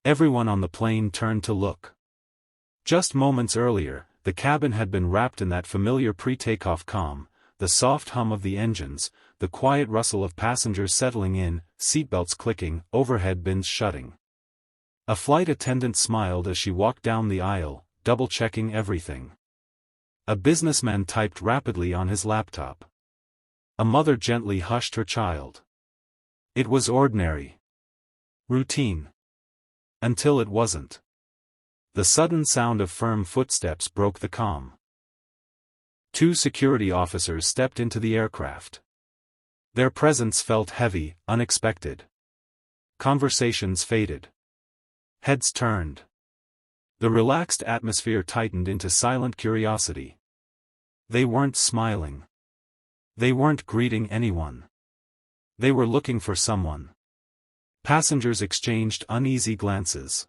Everyone on the plane turned to look. Just moments earlier, the cabin had been wrapped in that familiar pre-takeoff calm, the soft hum of the engines, the quiet rustle of passengers settling in, seatbelts clicking, overhead bins shutting. A flight attendant smiled as she walked down the aisle, double-checking everything. A businessman typed rapidly on his laptop. A mother gently hushed her child. It was ordinary. Routine. Until it wasn't. The sudden sound of firm footsteps broke the calm. 2 security officers stepped into the aircraft. Their presence felt heavy, unexpected. Conversations faded. Heads turned. The relaxed atmosphere tightened into silent curiosity. They weren't smiling. They weren't greeting anyone. They were looking for someone. Passengers exchanged uneasy glances.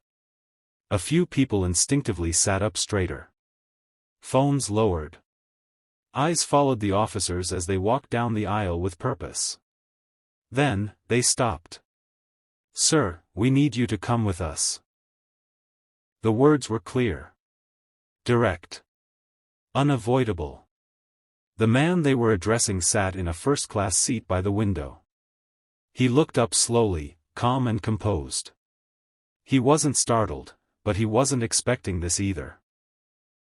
A few people instinctively sat up straighter. Phones lowered. Eyes followed the officers as they walked down the aisle with purpose. Then, they stopped. "Sir, we need you to come with us." The words were clear. Direct. Unavoidable. The man they were addressing sat in a first-class seat by the window. He looked up slowly, calm and composed. He wasn't startled, but he wasn't expecting this either.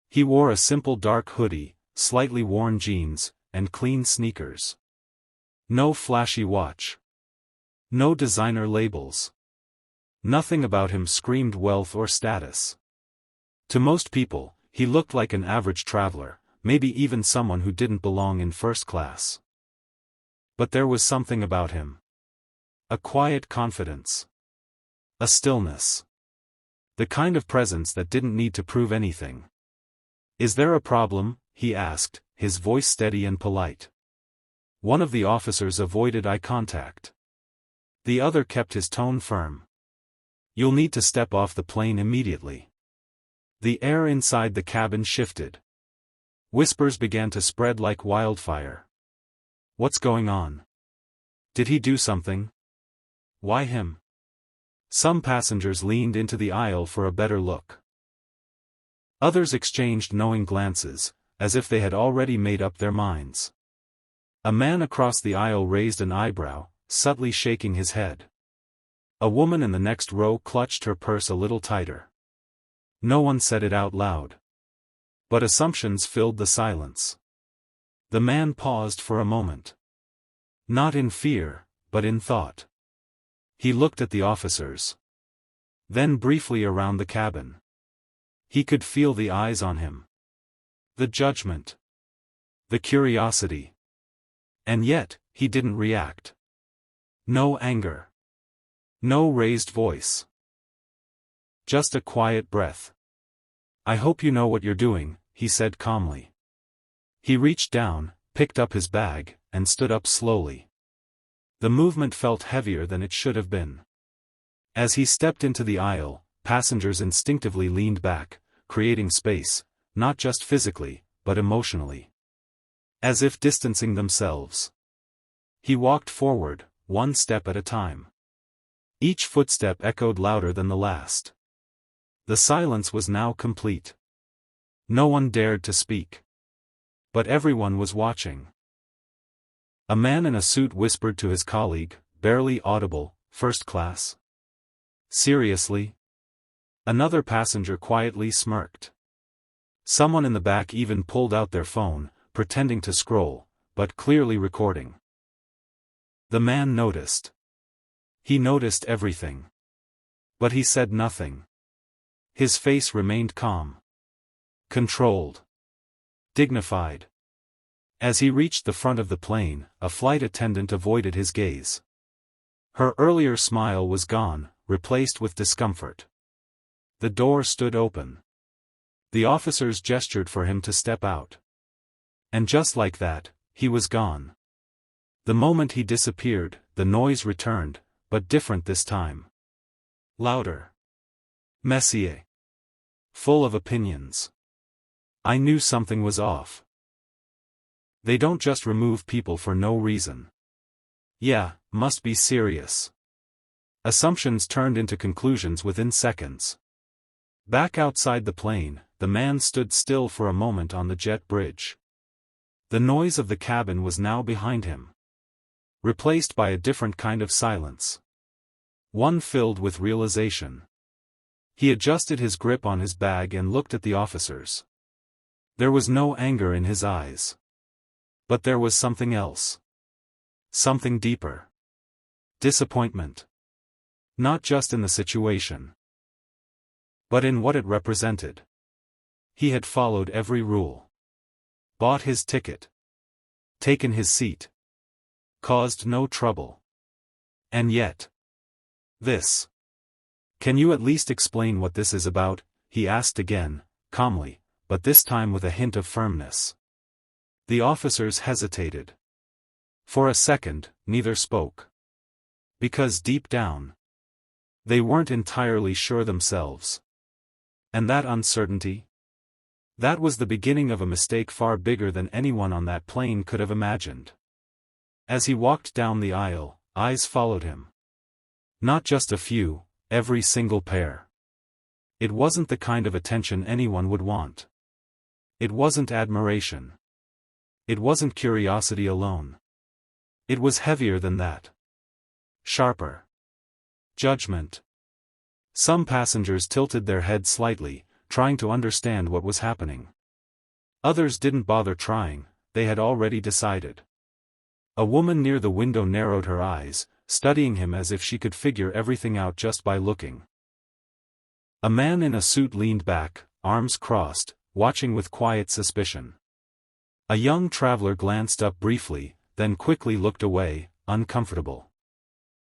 He wore a simple dark hoodie, slightly worn jeans, and clean sneakers. No flashy watch. No designer labels. Nothing about him screamed wealth or status. To most people, he looked like an average traveler, maybe even someone who didn't belong in first class. But there was something about him. A quiet confidence. A stillness. The kind of presence that didn't need to prove anything. "Is there a problem?" he asked, his voice steady and polite. One of the officers avoided eye contact. The other kept his tone firm. "You'll need to step off the plane immediately." The air inside the cabin shifted. Whispers began to spread like wildfire. What's going on? Did he do something? Why him? Some passengers leaned into the aisle for a better look. Others exchanged knowing glances, as if they had already made up their minds. A man across the aisle raised an eyebrow, subtly shaking his head. A woman in the next row clutched her purse a little tighter. No one said it out loud. But assumptions filled the silence. The man paused for a moment. Not in fear, but in thought. He looked at the officers. Then briefly around the cabin. He could feel the eyes on him. The judgment. The curiosity. And yet, he didn't react. No anger. No raised voice. Just a quiet breath. "I hope you know what you're doing," he said calmly. He reached down, picked up his bag, and stood up slowly. The movement felt heavier than it should have been. As he stepped into the aisle, passengers instinctively leaned back, creating space, not just physically, but emotionally. As if distancing themselves. He walked forward, one step at a time. Each footstep echoed louder than the last. The silence was now complete. No one dared to speak. But everyone was watching. A man in a suit whispered to his colleague, barely audible, "First class?" "Seriously?" Another passenger quietly smirked. Someone in the back even pulled out their phone, pretending to scroll, but clearly recording. The man noticed. He noticed everything. But he said nothing. His face remained calm. Controlled. Dignified. As he reached the front of the plane, a flight attendant avoided his gaze. Her earlier smile was gone, replaced with discomfort. The door stood open. The officers gestured for him to step out. And just like that, he was gone. The moment he disappeared, the noise returned, but different this time. Louder. Messier. Full of opinions. I knew something was off. They don't just remove people for no reason. Yeah, must be serious. Assumptions turned into conclusions within seconds. Back outside the plane, the man stood still for a moment on the jet bridge. The noise of the cabin was now behind him, replaced by a different kind of silence. One filled with realization. He adjusted his grip on his bag and looked at the officers. There was no anger in his eyes. But there was something else. Something deeper. Disappointment. Not just in the situation, but in what it represented. He had followed every rule. Bought his ticket. Taken his seat. Caused no trouble. And yet. This. Can you at least explain what this is about? He asked again, calmly, but this time with a hint of firmness. The officers hesitated. For a second, neither spoke. Because deep down, they weren't entirely sure themselves. And that uncertainty? That was the beginning of a mistake far bigger than anyone on that plane could have imagined. As he walked down the aisle, eyes followed him. Not just a few, every single pair. It wasn't the kind of attention anyone would want. It wasn't admiration. It wasn't curiosity alone. It was heavier than that. Sharper. Judgment. Some passengers tilted their heads slightly, trying to understand what was happening. Others didn't bother trying, they had already decided. A woman near the window narrowed her eyes, studying him as if she could figure everything out just by looking. A man in a suit leaned back, arms crossed, watching with quiet suspicion. A young traveler glanced up briefly, then quickly looked away, uncomfortable.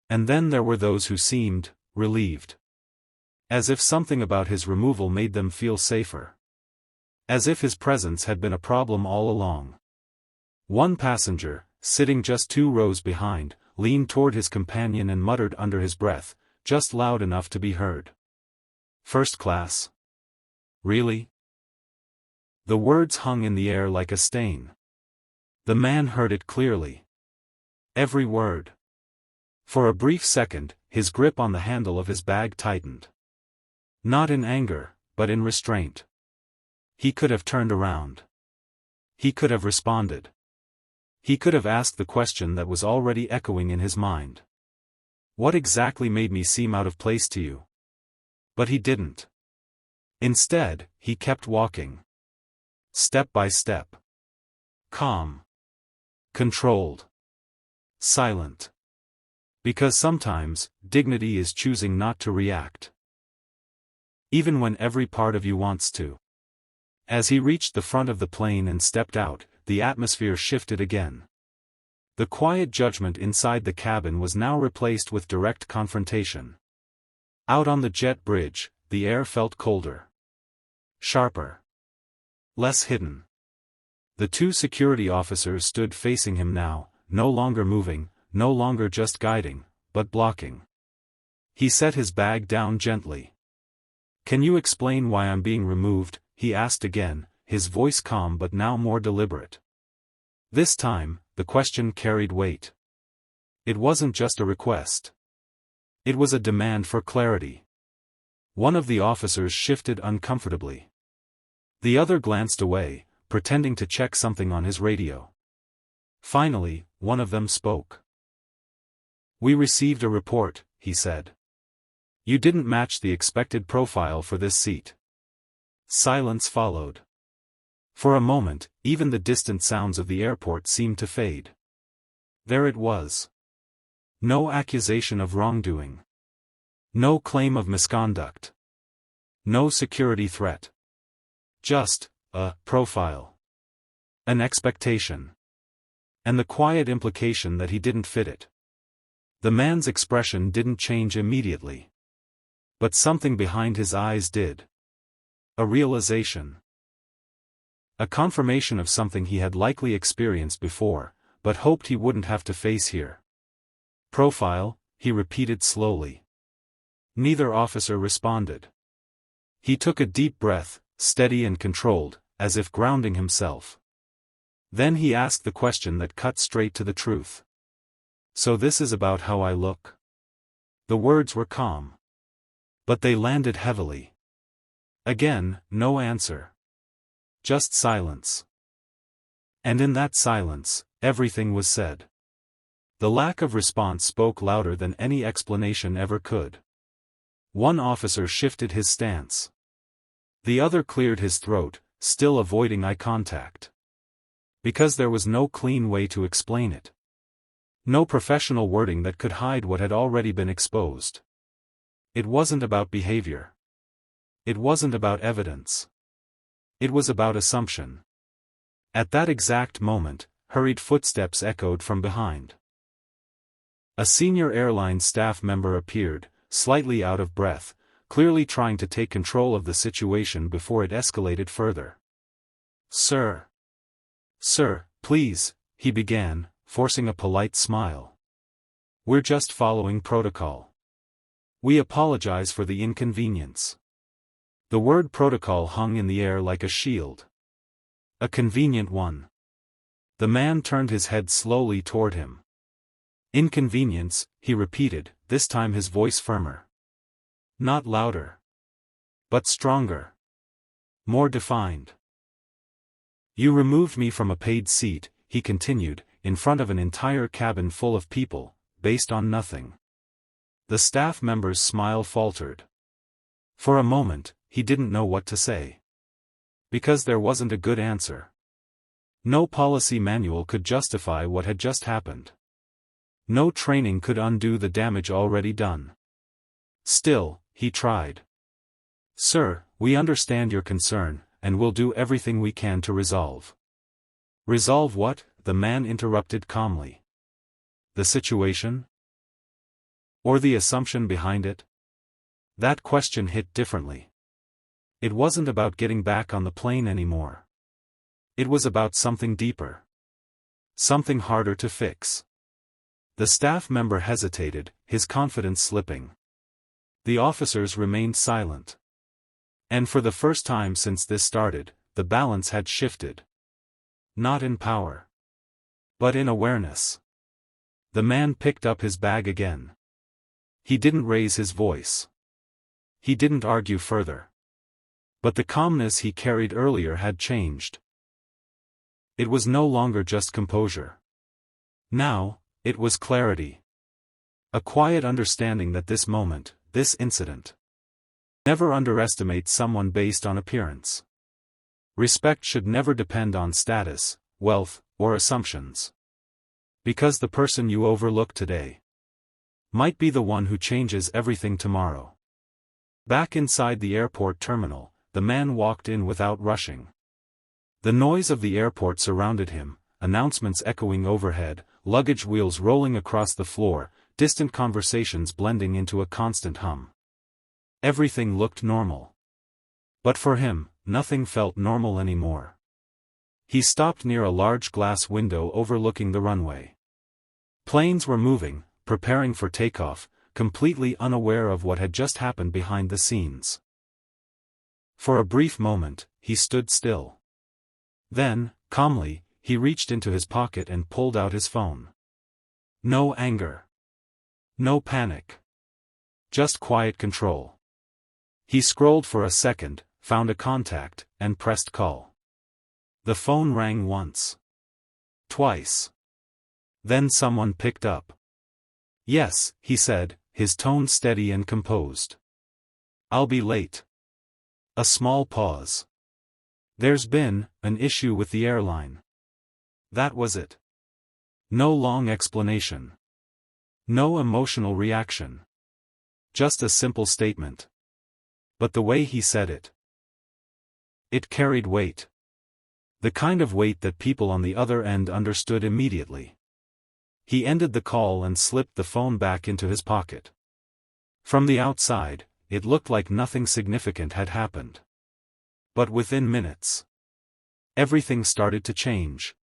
And then there were those who seemed relieved. As if something about his removal made them feel safer. As if his presence had been a problem all along. One passenger, sitting just 2 rows behind, leaned toward his companion and muttered under his breath, just loud enough to be heard. First class? Really? The words hung in the air like a stain. The man heard it clearly. Every word. For a brief second, his grip on the handle of his bag tightened. Not in anger, but in restraint. He could have turned around. He could have responded. He could have asked the question that was already echoing in his mind. What exactly made me seem out of place to you? But he didn't. Instead, he kept walking. Step by step. Calm. Controlled. Silent. Because sometimes, dignity is choosing not to react. Even when every part of you wants to. As he reached the front of the plane and stepped out, the atmosphere shifted again. The quiet judgment inside the cabin was now replaced with direct confrontation. Out on the jet bridge, the air felt colder. Sharper. Less hidden. The 2 security officers stood facing him now, no longer moving, no longer just guiding, but blocking. He set his bag down gently. Can you explain why I'm being removed? He asked again, his voice calm but now more deliberate. This time, the question carried weight. It wasn't just a request. It was a demand for clarity. One of the officers shifted uncomfortably. The other glanced away, pretending to check something on his radio. Finally, one of them spoke. We received a report, he said. You didn't match the expected profile for this seat. Silence followed. For a moment, even the distant sounds of the airport seemed to fade. There it was. No accusation of wrongdoing. No claim of misconduct. No security threat. Just a profile. An expectation. And the quiet implication that he didn't fit it. The man's expression didn't change immediately. But something behind his eyes did. A realization. A confirmation of something he had likely experienced before, but hoped he wouldn't have to face here. Profile, he repeated slowly. Neither officer responded. He took a deep breath, steady and controlled, as if grounding himself. Then he asked the question that cut straight to the truth. So this is about how I look? The words were calm. But they landed heavily. Again, no answer. Just silence. And in that silence, everything was said. The lack of response spoke louder than any explanation ever could. One officer shifted his stance. The other cleared his throat, still avoiding eye contact. Because there was no clean way to explain it. No professional wording that could hide what had already been exposed. It wasn't about behavior. It wasn't about evidence. It was about assumption. At that exact moment, hurried footsteps echoed from behind. A senior airline staff member appeared, slightly out of breath, clearly trying to take control of the situation before it escalated further. "Sir. Sir, please," he began, forcing a polite smile. "We're just following protocol. We apologize for the inconvenience." The word protocol hung in the air like a shield. A convenient one. The man turned his head slowly toward him. "Inconvenience," he repeated, this time his voice firmer. Not louder. But stronger. More defined. "You removed me from a paid seat," he continued, "in front of an entire cabin full of people, based on nothing." The staff member's smile faltered. For a moment, he didn't know what to say. Because there wasn't a good answer. No policy manual could justify what had just happened. No training could undo the damage already done. Still, he tried. "Sir, we understand your concern, and we'll do everything we can to resolve." "Resolve what?" the man interrupted calmly. "The situation? Or the assumption behind it?" That question hit differently. It wasn't about getting back on the plane anymore. It was about something deeper. Something harder to fix. The staff member hesitated, his confidence slipping. The officers remained silent. And for the first time since this started, the balance had shifted. Not in power. But in awareness. The man picked up his bag again. He didn't raise his voice. He didn't argue further. But the calmness he carried earlier had changed. It was no longer just composure. Now, it was clarity. A quiet understanding that this moment, this incident. Never underestimate someone based on appearance. Respect should never depend on status, wealth, or assumptions. Because the person you overlook today might be the one who changes everything tomorrow. Back inside the airport terminal, the man walked in without rushing. The noise of the airport surrounded him, announcements echoing overhead, luggage wheels rolling across the floor, distant conversations blending into a constant hum. Everything looked normal. But for him, nothing felt normal anymore. He stopped near a large glass window overlooking the runway. Planes were moving, preparing for takeoff, completely unaware of what had just happened behind the scenes. For a brief moment, he stood still. Then, calmly, he reached into his pocket and pulled out his phone. No anger. No panic. Just quiet control. He scrolled for a second, found a contact, and pressed call. The phone rang once. Twice. Then someone picked up. "Yes," he said, his tone steady and composed. "I'll be late." A small pause. "There's been an issue with the airline." That was it. No long explanation. No emotional reaction. Just a simple statement. But the way he said it. It carried weight. The kind of weight that people on the other end understood immediately. He ended the call and slipped the phone back into his pocket. From the outside, it looked like nothing significant had happened. But within minutes, everything started to change.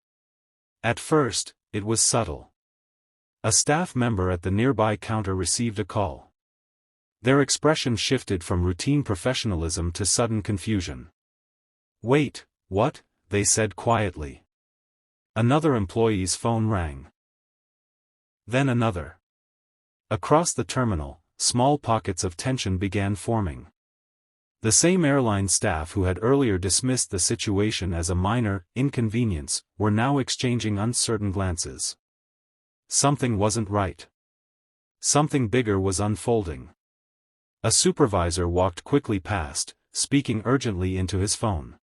At first, it was subtle. A staff member at the nearby counter received a call. Their expression shifted from routine professionalism to sudden confusion. "Wait, what?" they said quietly. Another employee's phone rang. Then another. Across the terminal, small pockets of tension began forming. The same airline staff who had earlier dismissed the situation as a minor inconvenience were now exchanging uncertain glances. Something wasn't right. Something bigger was unfolding. A supervisor walked quickly past, speaking urgently into his phone.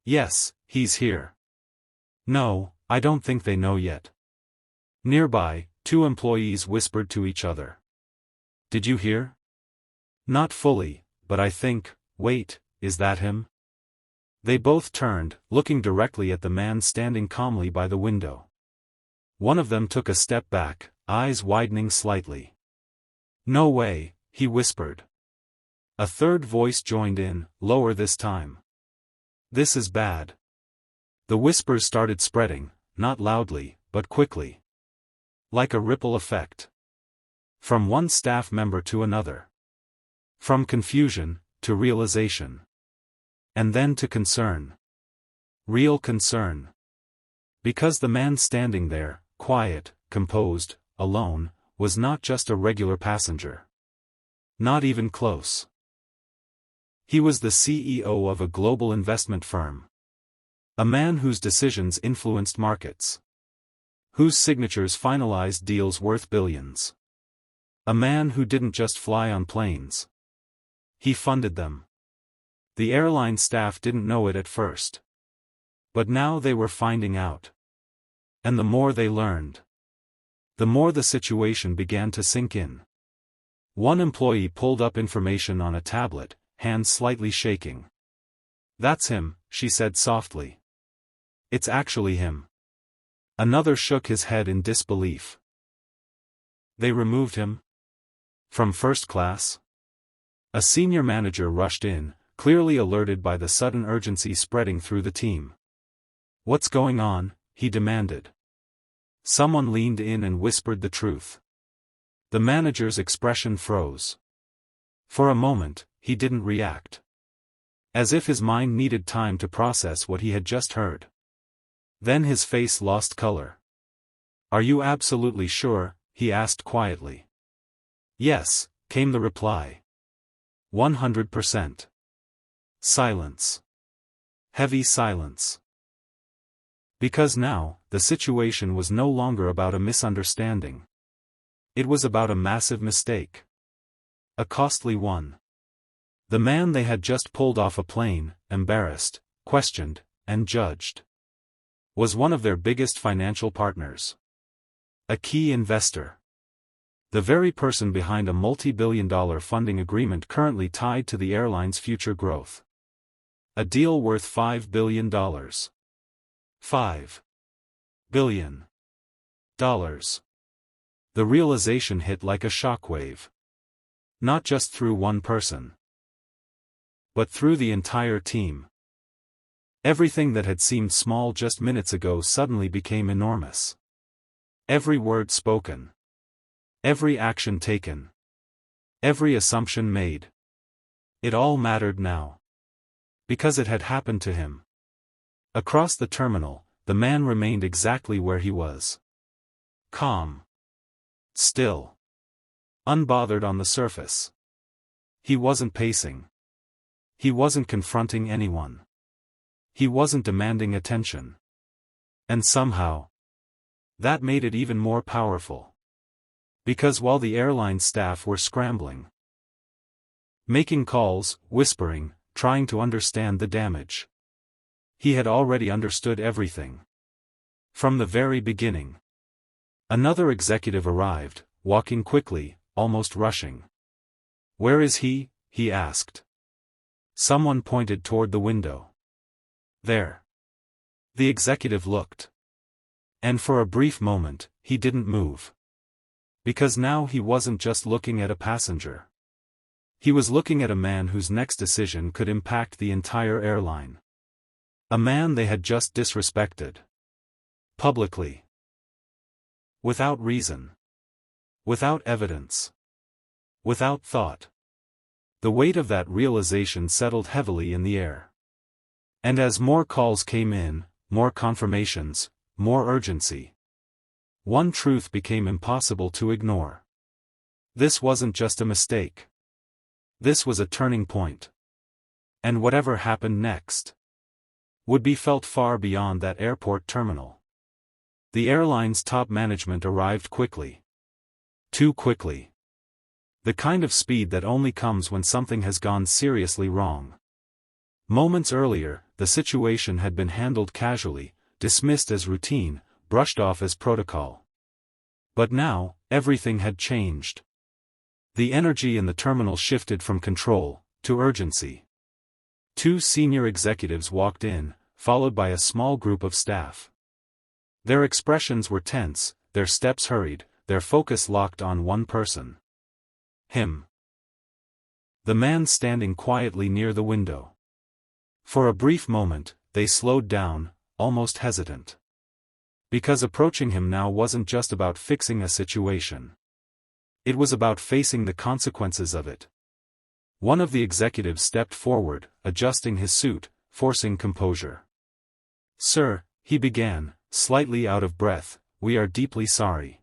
"Yes, he's here." "No, I don't think they know yet." Nearby, two employees whispered to each other. "Did you hear?" "Not fully, but I think, wait, is that him?" They both turned, looking directly at the man standing calmly by the window. One of them took a step back, eyes widening slightly. "No way," he whispered. A third voice joined in, lower this time. "This is bad." The whispers started spreading, not loudly, but quickly. Like a ripple effect. From one staff member to another. From confusion, to realization. And then to concern. Real concern. Because the man standing there, quiet, composed, alone, was not just a regular passenger. Not even close. He was the CEO of a global investment firm. A man whose decisions influenced markets. Whose signatures finalized deals worth billions. A man who didn't just fly on planes. He funded them. The airline staff didn't know it at first. But now they were finding out. And the more they learned, the more the situation began to sink in. One employee pulled up information on a tablet, hands slightly shaking. "That's him," she said softly. "It's actually him." Another shook his head in disbelief. "They removed him? From first class?" A senior manager rushed in, clearly alerted by the sudden urgency spreading through the team. "What's going on?" he demanded. Someone leaned in and whispered the truth. The manager's expression froze. For a moment, he didn't react. As if his mind needed time to process what he had just heard. Then his face lost color. "Are you absolutely sure?" he asked quietly. "Yes," came the reply. 100%. Silence. Heavy silence. Because now, the situation was no longer about a misunderstanding. It was about a massive mistake. A costly one. The man they had just pulled off a plane, embarrassed, questioned, and judged, was one of their biggest financial partners. A key investor. The very person behind a multi-billion-dollar funding agreement currently tied to the airline's future growth. A deal worth $5 billion. $5 billion. The realization hit like a shockwave. Not just through one person, but through the entire team. Everything that had seemed small just minutes ago suddenly became enormous. Every word spoken. Every action taken. Every assumption made. It all mattered now. Because it had happened to him. Across the terminal, the man remained exactly where he was. Calm. Still. Unbothered on the surface. He wasn't pacing. He wasn't confronting anyone. He wasn't demanding attention. And somehow, that made it even more powerful. Because while the airline staff were scrambling, making calls, whispering, trying to understand the damage, he had already understood everything. From the very beginning. Another executive arrived, walking quickly, almost rushing. "Where is he?" he asked. Someone pointed toward the window. "There." The executive looked. And for a brief moment, he didn't move. Because now he wasn't just looking at a passenger. He was looking at a man whose next decision could impact the entire airline. A man they had just disrespected. Publicly. Without reason. Without evidence. Without thought. The weight of that realization settled heavily in the air. And as more calls came in, more confirmations, more urgency, one truth became impossible to ignore. This wasn't just a mistake. This was a turning point. And whatever happened next would be felt far beyond that airport terminal. The airline's top management arrived quickly. Too quickly. The kind of speed that only comes when something has gone seriously wrong. Moments earlier, the situation had been handled casually, dismissed as routine, brushed off as protocol. But now, everything had changed. The energy in the terminal shifted from control to urgency. Two senior executives walked in, followed by a small group of staff. Their expressions were tense, their steps hurried, their focus locked on one person. Him. The man standing quietly near the window. For a brief moment, they slowed down, almost hesitant. Because approaching him now wasn't just about fixing a situation. It was about facing the consequences of it. One of the executives stepped forward, adjusting his suit, forcing composure. "Sir," he began, slightly out of breath, "we are deeply sorry."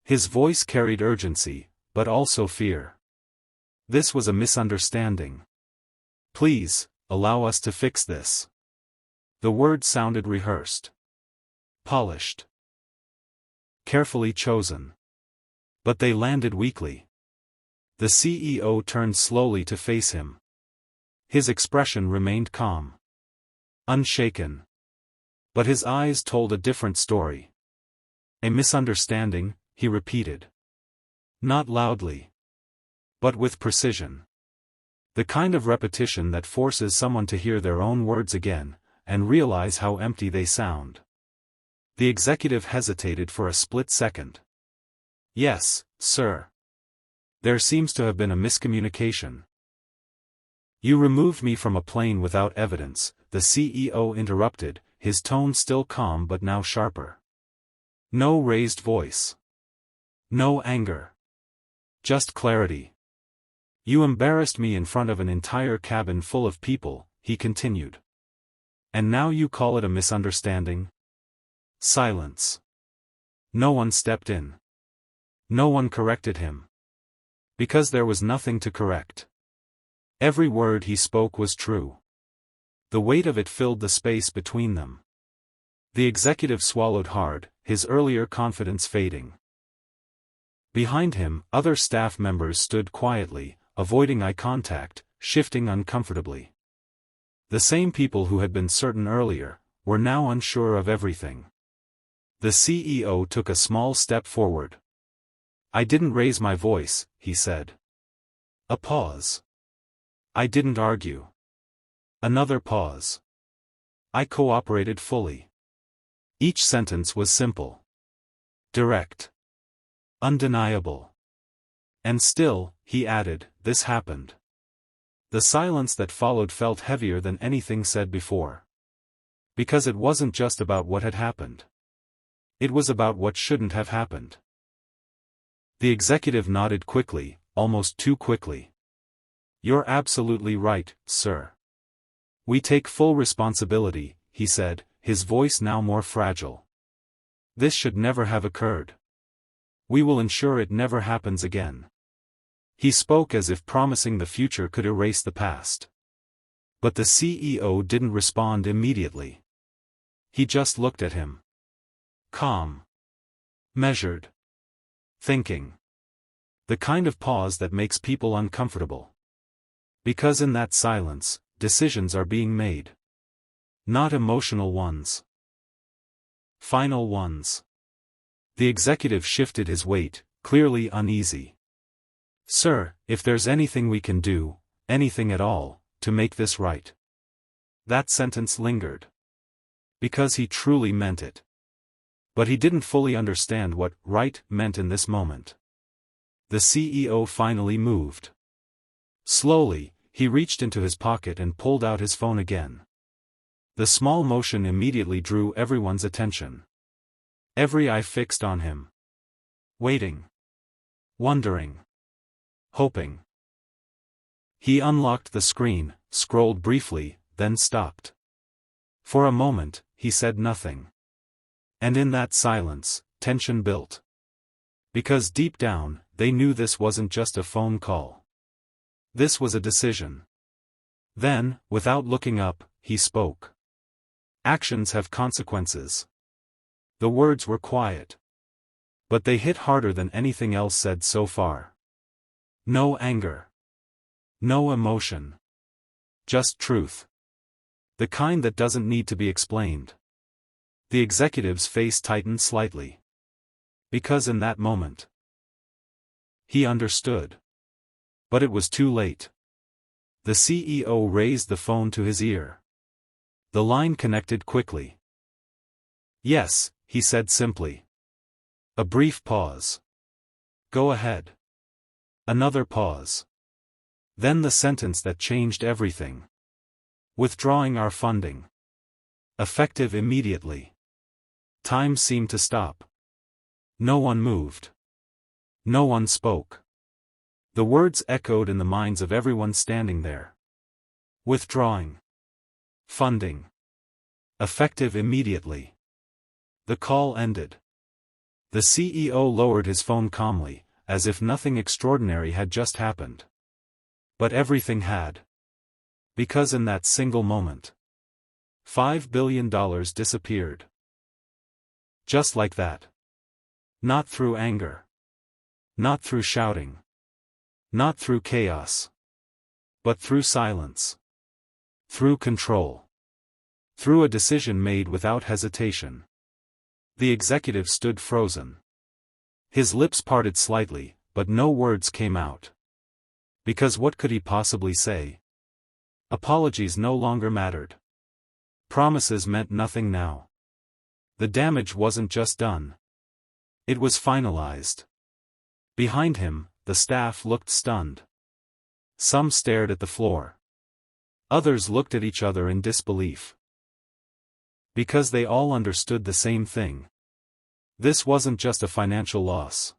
His voice carried urgency, but also fear. This was a misunderstanding. "Please, allow us to fix this." The words sounded rehearsed. Polished. Carefully chosen. But they landed weakly. The CEO turned slowly to face him. His expression remained calm. Unshaken. But his eyes told a different story. "A misunderstanding," he repeated. Not loudly. But with precision. The kind of repetition that forces someone to hear their own words again, and realize how empty they sound. The executive hesitated for a split second. "Yes, sir. There seems to have been a miscommunication." "You removed me from a plane without evidence," the CEO interrupted, his tone still calm but now sharper. No raised voice. No anger. Just clarity. "You embarrassed me in front of an entire cabin full of people," he continued. "And now you call it a misunderstanding?" Silence. No one stepped in. No one corrected him. Because there was nothing to correct. Every word he spoke was true. The weight of it filled the space between them. The executive swallowed hard, his earlier confidence fading. Behind him, other staff members stood quietly, avoiding eye contact, shifting uncomfortably. The same people who had been certain earlier, were now unsure of everything. The CEO took a small step forward. "I didn't raise my voice," he said. A pause. "I didn't argue." Another pause. "I cooperated fully." Each sentence was simple. Direct. Undeniable. "And still," he added, "this happened." The silence that followed felt heavier than anything said before. Because it wasn't just about what had happened. It was about what shouldn't have happened. The executive nodded quickly, almost too quickly. "You're absolutely right, sir. We take full responsibility," he said, his voice now more fragile. "This should never have occurred. We will ensure it never happens again." He spoke as if promising the future could erase the past. But the CEO didn't respond immediately. He just looked at him. Calm. Measured. Thinking. The kind of pause that makes people uncomfortable. Because in that silence, decisions are being made. Not emotional ones. Final ones. The executive shifted his weight, clearly uneasy. "Sir, if there's anything we can do, anything at all, to make this right." That sentence lingered. Because he truly meant it. But he didn't fully understand what "right" meant in this moment. The CEO finally moved. Slowly, he reached into his pocket and pulled out his phone again. The small motion immediately drew everyone's attention. Every eye fixed on him. Waiting. Wondering. Hoping. He unlocked the screen, scrolled briefly, then stopped. For a moment, he said nothing. And in that silence, tension built. Because deep down, they knew this wasn't just a phone call. This was a decision. Then, without looking up, he spoke. Actions have consequences. The words were quiet. But they hit harder than anything else said so far. No anger. No emotion. Just truth. The kind that doesn't need to be explained. The executive's face tightened slightly. Because in that moment, he understood. But it was too late. The CEO raised the phone to his ear. The line connected quickly. Yes, he said simply. A brief pause. Go ahead. Another pause. Then the sentence that changed everything. Withdrawing our funding. Effective immediately. Time seemed to stop. No one moved. No one spoke. The words echoed in the minds of everyone standing there. Withdrawing. Funding. Effective immediately. The call ended. The CEO lowered his phone calmly, as if nothing extraordinary had just happened. But everything had. Because in that single moment, $5 billion disappeared. Just like that. Not through anger. Not through shouting. Not through chaos. But through silence. Through control. Through a decision made without hesitation. The executive stood frozen. His lips parted slightly, but no words came out. Because what could he possibly say? Apologies no longer mattered. Promises meant nothing now. The damage wasn't just done. It was finalized. Behind him, the staff looked stunned. Some stared at the floor. Others looked at each other in disbelief. Because they all understood the same thing. This wasn't just a financial loss.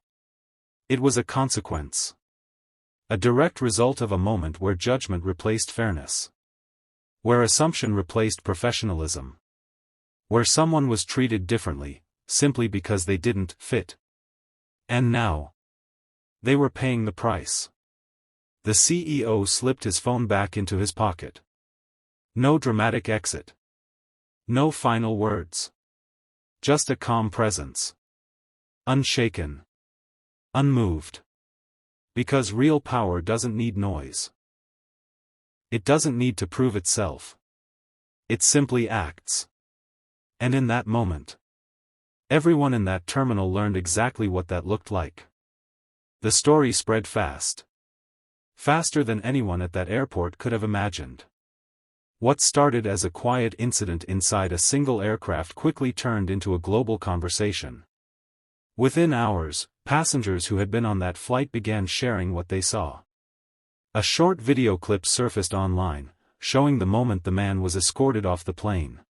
It was a consequence. A direct result of a moment where judgment replaced fairness. Where assumption replaced professionalism. Where someone was treated differently, simply because they didn't fit. And now, they were paying the price. The CEO slipped his phone back into his pocket. No dramatic exit. No final words. Just a calm presence. Unshaken. Unmoved. Because real power doesn't need noise. It doesn't need to prove itself. It simply acts. And in that moment, everyone in that terminal learned exactly what that looked like. The story spread fast. Faster than anyone at that airport could have imagined. What started as a quiet incident inside a single aircraft quickly turned into a global conversation. Within hours, passengers who had been on that flight began sharing what they saw. A short video clip surfaced online, showing the moment the man was escorted off the plane.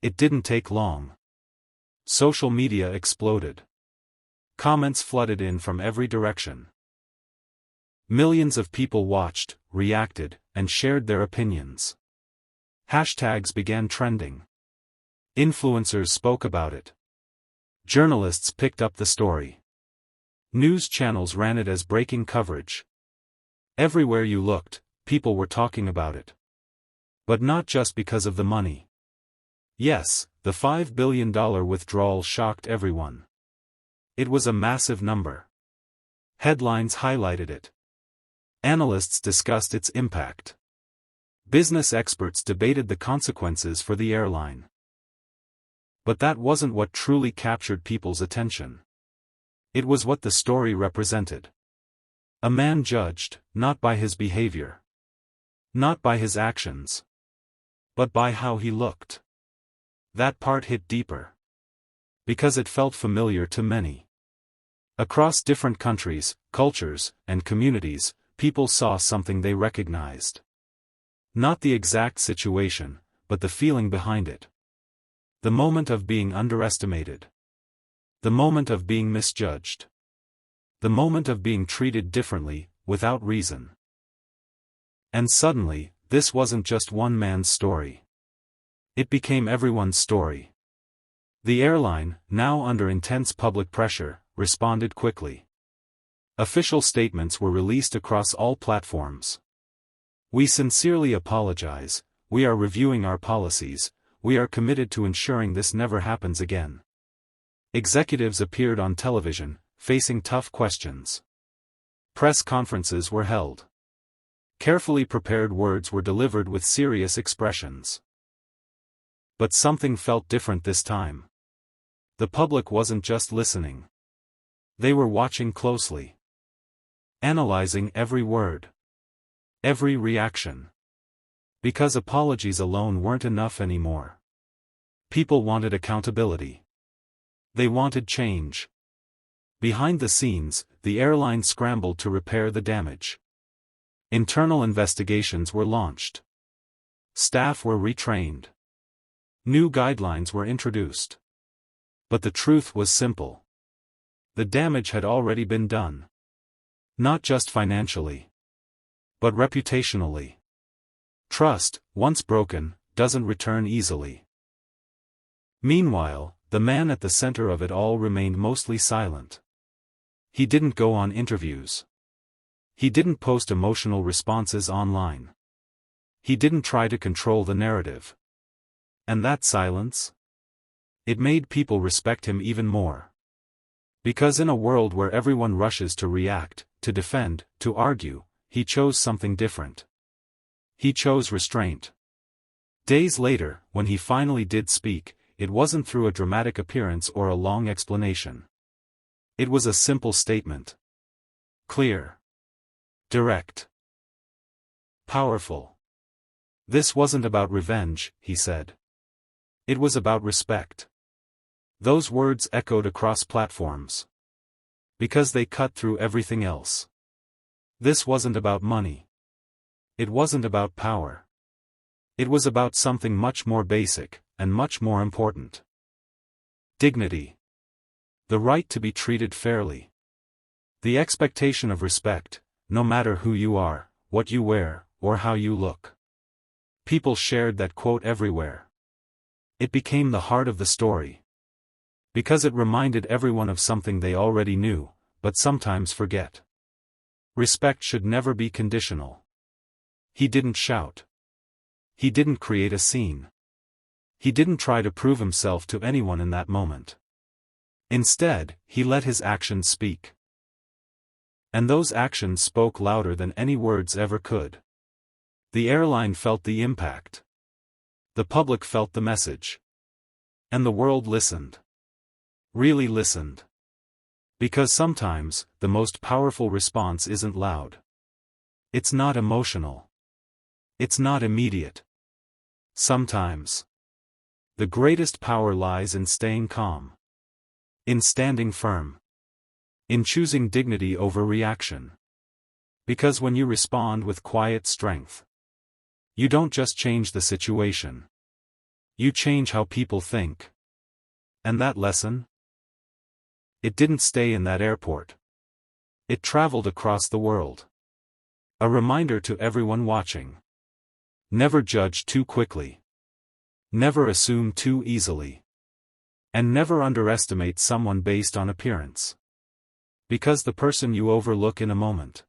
It didn't take long. Social media exploded. Comments flooded in from every direction. Millions of people watched, reacted, and shared their opinions. Hashtags began trending. Influencers spoke about it. Journalists picked up the story. News channels ran it as breaking coverage. Everywhere you looked, people were talking about it. But not just because of the money. Yes, the $5 billion withdrawal shocked everyone. It was a massive number. Headlines highlighted it. Analysts discussed its impact. Business experts debated the consequences for the airline. But that wasn't what truly captured people's attention. It was what the story represented. A man judged, not by his behavior. Not by his actions. But by how he looked. That part hit deeper. Because it felt familiar to many. Across different countries, cultures, and communities, people saw something they recognized. Not the exact situation, but the feeling behind it. The moment of being underestimated. The moment of being misjudged. The moment of being treated differently, without reason. And suddenly, this wasn't just one man's story. It became everyone's story. The airline, now under intense public pressure, responded quickly. Official statements were released across all platforms. We sincerely apologize, we are reviewing our policies, we are committed to ensuring this never happens again. Executives appeared on television, facing tough questions. Press conferences were held. Carefully prepared words were delivered with serious expressions. But something felt different this time. The public wasn't just listening. They were watching closely. Analyzing every word. Every reaction. Because apologies alone weren't enough anymore. People wanted accountability. They wanted change. Behind the scenes, the airline scrambled to repair the damage. Internal investigations were launched. Staff were retrained. New guidelines were introduced. But the truth was simple. The damage had already been done. Not just financially, but reputationally. Trust, once broken, doesn't return easily. Meanwhile, the man at the center of it all remained mostly silent. He didn't go on interviews. He didn't post emotional responses online. He didn't try to control the narrative. And that silence? It made people respect him even more. Because in a world where everyone rushes to react, to defend, to argue, he chose something different. He chose restraint. Days later, when he finally did speak, it wasn't through a dramatic appearance or a long explanation. It was a simple statement. Clear. Direct. Powerful. This wasn't about revenge, he said. It was about respect. Those words echoed across platforms. Because they cut through everything else. This wasn't about money. It wasn't about power. It was about something much more basic, and much more important. Dignity. The right to be treated fairly. The expectation of respect, no matter who you are, what you wear, or how you look. People shared that quote everywhere. It became the heart of the story. Because it reminded everyone of something they already knew, but sometimes forget. Respect should never be conditional. He didn't shout. He didn't create a scene. He didn't try to prove himself to anyone in that moment. Instead, he let his actions speak. And those actions spoke louder than any words ever could. The airline felt the impact. The public felt the message. And the world listened. Really listened. Because sometimes, the most powerful response isn't loud. It's not emotional. It's not immediate. Sometimes. The greatest power lies in staying calm. In standing firm. In choosing dignity over reaction. Because when you respond with quiet strength, you don't just change the situation. You change how people think. And that lesson? It didn't stay in that airport. It traveled across the world. A reminder to everyone watching. Never judge too quickly. Never assume too easily. And never underestimate someone based on appearance. Because the person you overlook in a moment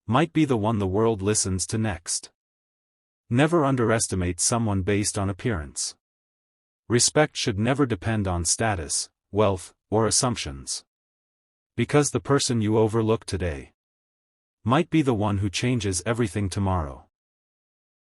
might be the one the world listens to next. Never underestimate someone based on appearance. Respect should never depend on status, wealth, or assumptions. Because the person you overlook today might be the one who changes everything tomorrow.